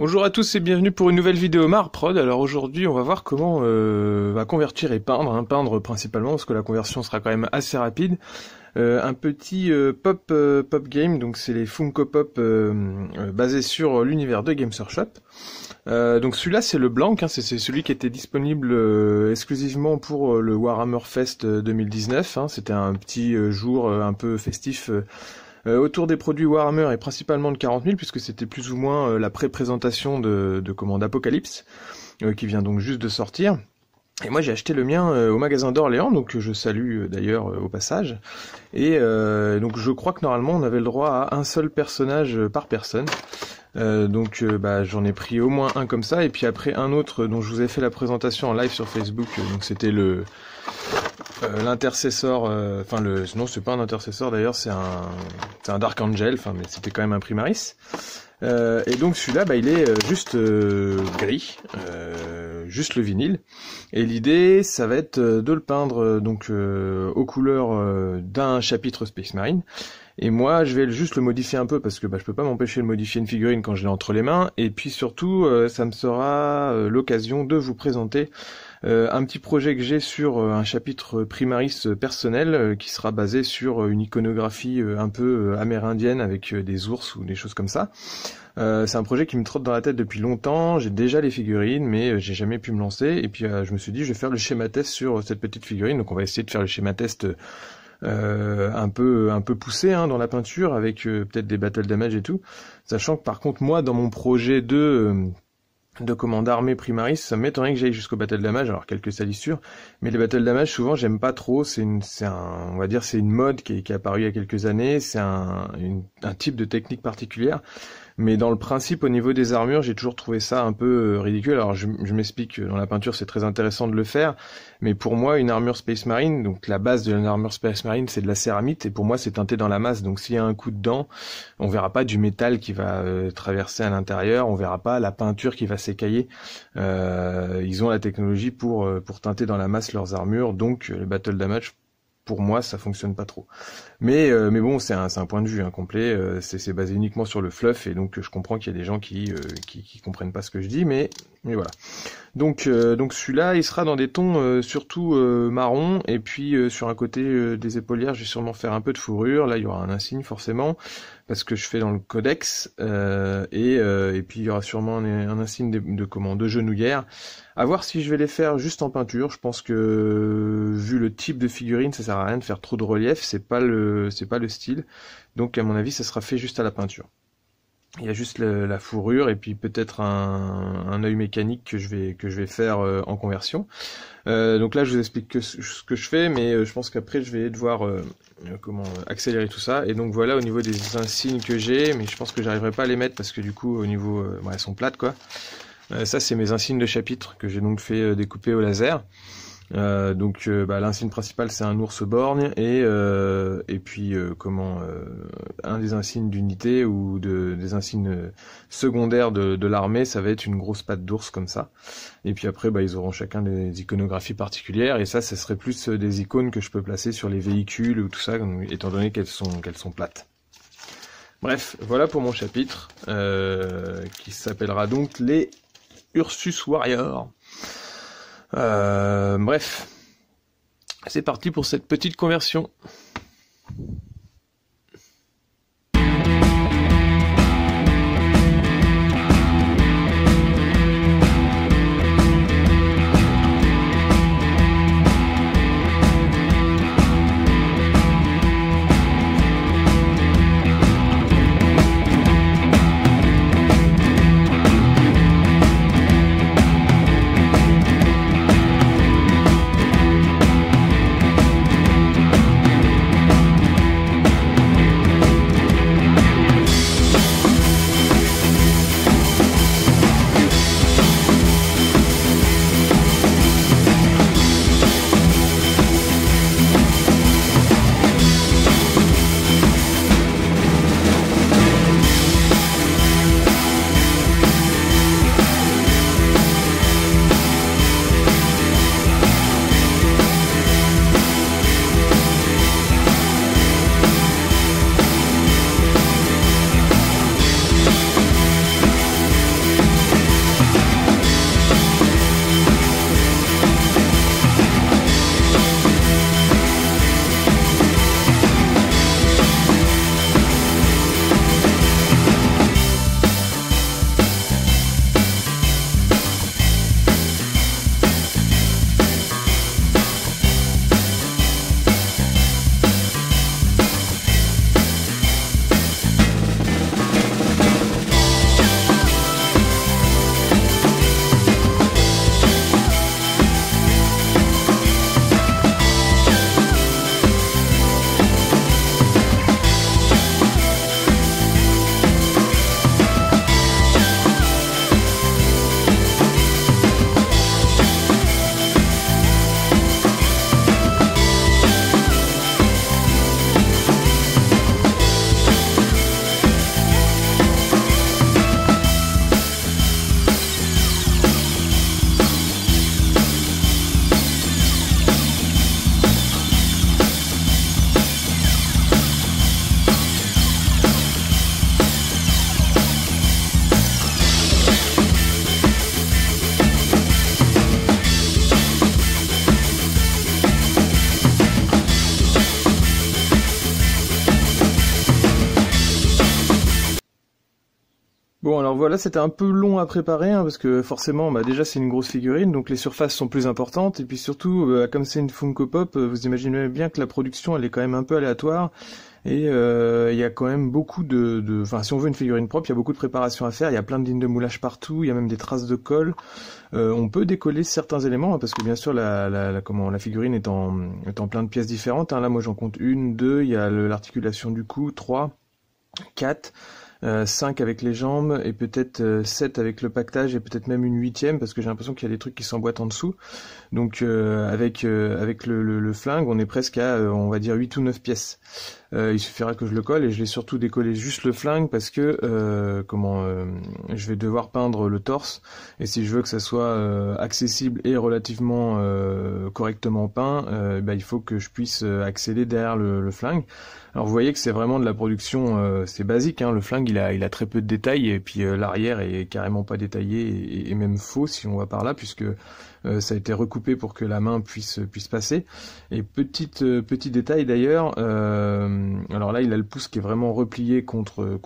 Bonjour à tous et bienvenue pour une nouvelle vidéo Marprod. Alors aujourd'hui on va voir comment convertir et peindre, peindre principalement parce que la conversion sera quand même assez rapide. Un petit pop game, donc c'est les Funko Pop basés sur l'univers de Games Workshop. Donc celui-là c'est le blanc, c'est celui qui était disponible exclusivement pour le Warhammer Fest 2019. C'était un petit jour un peu festif autour des produits Warhammer et principalement de 40 000 puisque c'était plus ou moins la pré-présentation de d'Apocalypse qui vient donc juste de sortir. Et moi j'ai acheté le mien au magasin d'Orléans, donc je salue d'ailleurs au passage. Et donc je crois que normalement on avait le droit à un seul personnage par personne. J'en ai pris au moins un comme ça, et puis après un autre dont je vous ai fait la présentation en live sur Facebook, donc c'était l'intercesseur, non c'est pas un intercesseur d'ailleurs, c'est un Dark Angel, mais c'était quand même un Primaris. Et donc celui-là, il est juste gris, juste le vinyle. Et l'idée, ça va être de le peindre aux couleurs d'un chapitre Space Marine. Et moi, je vais juste le modifier un peu parce que je peux pas m'empêcher de modifier une figurine quand je l'ai entre les mains. Et puis surtout, ça me sera l'occasion de vous présenter un petit projet que j'ai sur un chapitre Primaris personnel qui sera basé sur une iconographie un peu amérindienne avec des ours ou des choses comme ça. C'est un projet qui me trotte dans la tête depuis longtemps, j'ai déjà les figurines mais j'ai jamais pu me lancer, et puis je me suis dit je vais faire le schéma test sur cette petite figurine, donc on va essayer de faire le schéma test un peu poussé dans la peinture avec peut-être des battle damage et tout, sachant que par contre moi dans mon projet de commande armée Primaris, ça m'étonnerait que j'aille jusqu'au battle damage, alors quelques salissures, mais les battle damage souvent j'aime pas trop, on va dire c'est une mode qui est apparue il y a quelques années, c'est un type de technique particulière, mais dans le principe au niveau des armures j'ai toujours trouvé ça un peu ridicule. Alors je m'explique, dans la peinture c'est très intéressant de le faire, mais pour moi une armure Space Marine, donc la base de l'armure Space Marine c'est de la céramite, et pour moi c'est teinté dans la masse, donc s'il y a un coup dedans, on verra pas du métal qui va traverser à l'intérieur, on verra pas la peinture qui va s'écailler. Ils ont la technologie pour teinter dans la masse leurs armures, donc le battle damage pour moi ça fonctionne pas trop. Mais bon, c'est un point de vue complet, c'est basé uniquement sur le fluff, et donc je comprends qu'il y a des gens qui comprennent pas ce que je dis, mais voilà. Donc celui-là, il sera dans des tons surtout marron, et puis sur un côté des épaulières, je vais sûrement faire un peu de fourrure. Là, il y aura un insigne forcément, parce que je fais dans le codex, et puis il y aura sûrement un insigne de genouillère. À voir si je vais les faire juste en peinture. Je pense que vu le type de figurine, ça sert à rien de faire trop de relief, c'est pas le style. Donc à mon avis, ça sera fait juste à la peinture. Il y a juste la fourrure et puis peut-être un œil mécanique que je vais faire en conversion. Donc là je vous explique ce que je fais, mais je pense qu'après je vais devoir accélérer tout ça. Et donc voilà au niveau des insignes que j'ai, mais je pense que j'arriverai pas à les mettre parce que du coup au niveau elles sont plates quoi. Ça c'est mes insignes de chapitre que j'ai donc fait découper au laser. L'insigne principal c'est un ours borgne, et puis un des insignes d'unité ou des insignes secondaires de l'armée, ça va être une grosse patte d'ours comme ça. Et puis après ils auront chacun des iconographies particulières, et ça serait plus des icônes que je peux placer sur les véhicules ou tout ça, étant donné qu'elles sont plates. Bref, voilà pour mon chapitre qui s'appellera donc les Ursus Warriors. Bref, c'est parti pour cette petite conversion. Bon, alors voilà, c'était un peu long à préparer, hein, parce que forcément, bah, déjà c'est une grosse figurine, donc les surfaces sont plus importantes, et puis surtout, comme c'est une Funko Pop, vous imaginez bien que la production, elle est quand même un peu aléatoire, et il y a quand même beaucoup enfin, si on veut une figurine propre, il y a beaucoup de préparation à faire, il y a plein de lignes de moulage partout, il y a même des traces de colle. On peut décoller certains éléments, hein, parce que bien sûr, la figurine est en plein de pièces différentes, hein. Là, moi, j'en compte une, deux, il y a l'articulation du cou, 3, 4... 5 avec les jambes et peut-être 7 avec le pactage et peut-être même une huitième parce que j'ai l'impression qu'il y a des trucs qui s'emboîtent en dessous. Donc avec le flingue, on est presque à on va dire 8 ou 9 pièces. Il suffira que je le colle et je vais surtout décoller juste le flingue parce que je vais devoir peindre le torse et si je veux que ça soit accessible et relativement correctement peint, il faut que je puisse accéder derrière le flingue. Alors vous voyez que c'est vraiment de la production, c'est basique, hein, le flingue il a très peu de détails et puis l'arrière est carrément pas détaillé et même faux si on va par là puisque ça a été recoupé pour que la main puisse passer. Et petit détail d'ailleurs, alors là il a le pouce qui est vraiment replié contre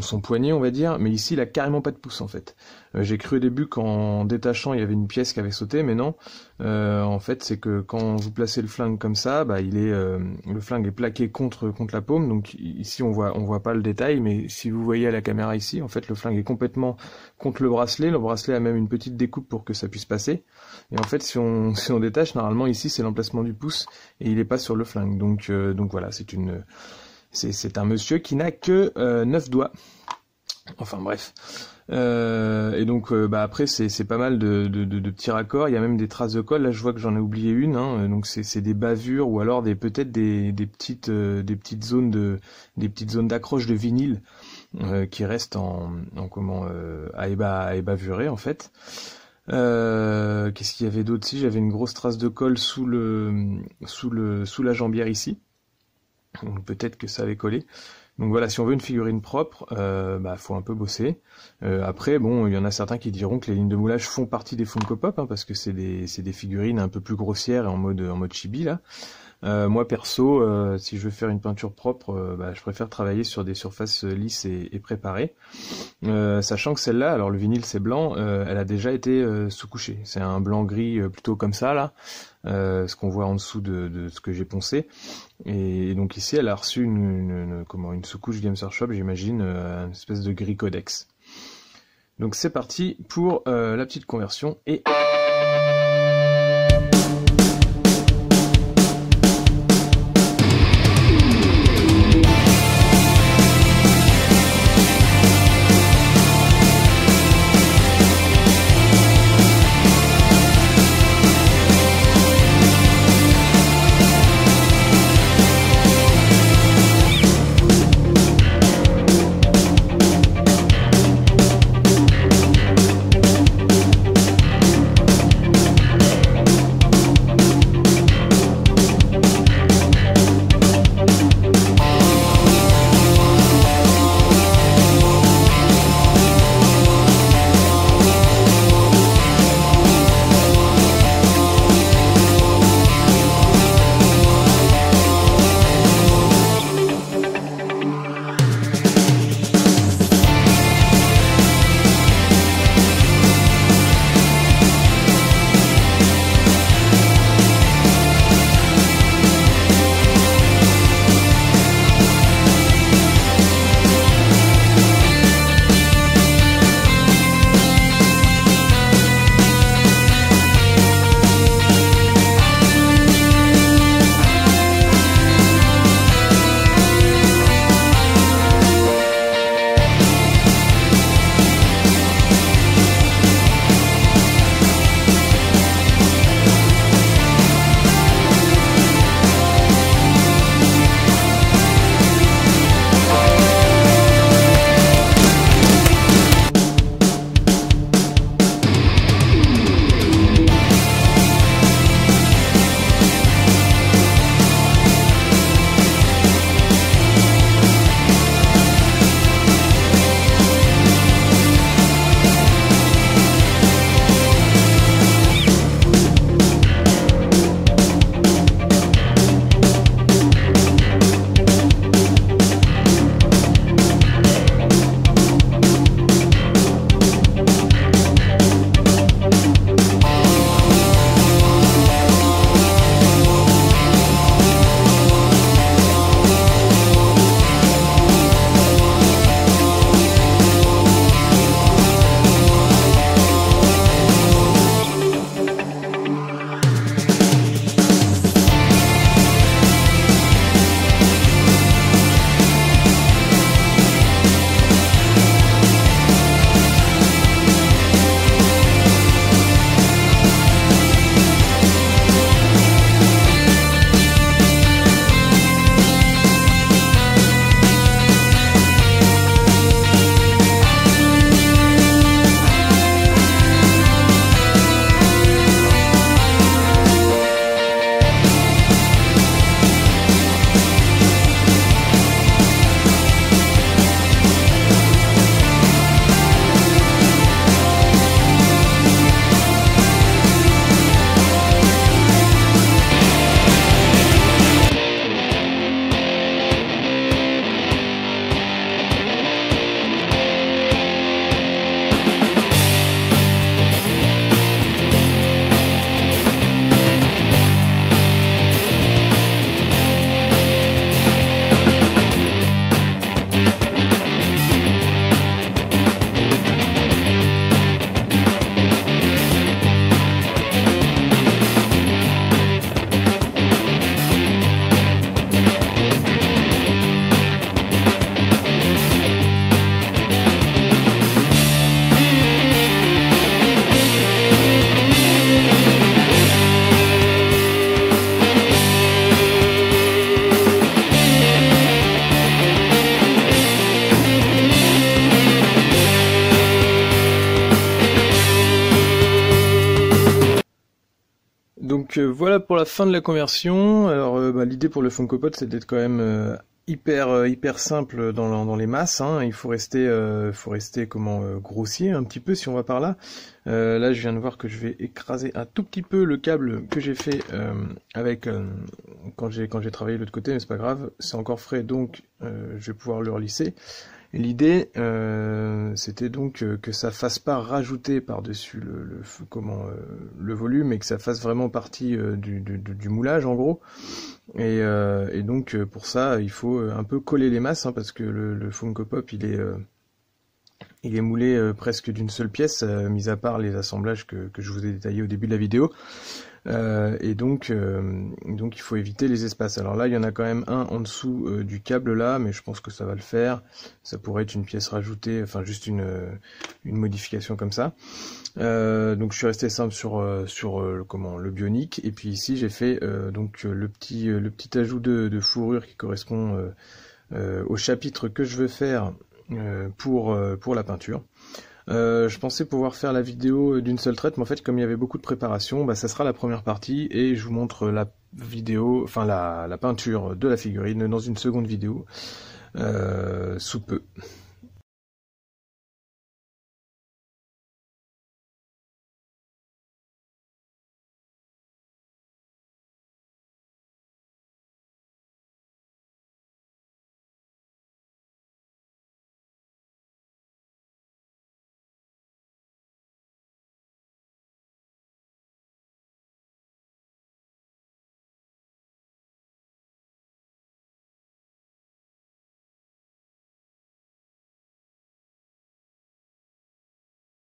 son poignet on va dire, mais ici il a carrément pas de pouce en fait. J'ai cru au début qu'en détachant il y avait une pièce qui avait sauté, mais non. En fait c'est que quand vous placez le flingue comme ça, le flingue est plaqué contre la paume, donc ici on voit pas le détail, mais si vous voyez à la caméra ici, en fait le flingue est complètement contre le bracelet a même une petite découpe pour que ça puisse passer, et en fait si on détache, normalement ici c'est l'emplacement du pouce, et il est pas sur le flingue, donc voilà, c'est un monsieur qui n'a que 9 doigts. Enfin bref. Et donc après c'est pas mal de petits raccords, il y a même des traces de colle, là je vois que j'en ai oublié une, hein, donc c'est des bavures ou alors peut-être des petites zones d'accroche de vinyle qui restent à ébavurer en fait. Qu'est-ce qu'il y avait d'autre? Si j'avais une grosse trace de colle sous la jambière ici. Donc peut-être que ça avait collé. Donc voilà, si on veut une figurine propre, faut un peu bosser. Après, bon, il y en a certains qui diront que les lignes de moulage font partie des Funko Pop, hein, parce que c'est des figurines un peu plus grossières et en mode chibi là. Moi perso, si je veux faire une peinture propre, je préfère travailler sur des surfaces lisses et préparées. Sachant que celle-là, alors le vinyle c'est blanc, elle a déjà été sous-couchée. C'est un blanc-gris plutôt comme ça là, ce qu'on voit en dessous de ce que j'ai poncé. Et donc ici, elle a reçu une sous-couche Games Workshop, j'imagine, une espèce de gris codex. Donc c'est parti pour la petite conversion et... donc voilà pour la fin de la conversion. Alors l'idée pour le Funko Pop, c'est d'être quand même hyper simple dans les masses, hein. Il faut rester grossier un petit peu si on va par là. Là je viens de voir que je vais écraser un tout petit peu le câble que j'ai fait avec quand j'ai travaillé de l'autre côté, mais c'est pas grave, c'est encore frais, donc je vais pouvoir le relisser. L'idée, c'était donc que ça fasse pas rajouter par-dessus le volume, et que ça fasse vraiment partie du moulage en gros. Et donc pour ça, il faut un peu coller les masses, hein, parce que le Funko Pop, il est moulé presque d'une seule pièce, mis à part les assemblages que je vous ai détaillés au début de la vidéo. Et donc il faut éviter les espaces. Alors là, il y en a quand même un en dessous du câble là, mais je pense que ça va le faire. Ça pourrait être une pièce rajoutée, enfin juste une modification comme ça. Donc je suis resté simple sur le bionique. Et puis ici, j'ai fait le petit ajout de fourrure qui correspond au chapitre que je veux faire pour la peinture. Je pensais pouvoir faire la vidéo d'une seule traite, mais en fait, comme il y avait beaucoup de préparation, bah, ça sera la première partie, et je vous montre la vidéo, enfin la peinture de la figurine dans une seconde vidéo, sous peu.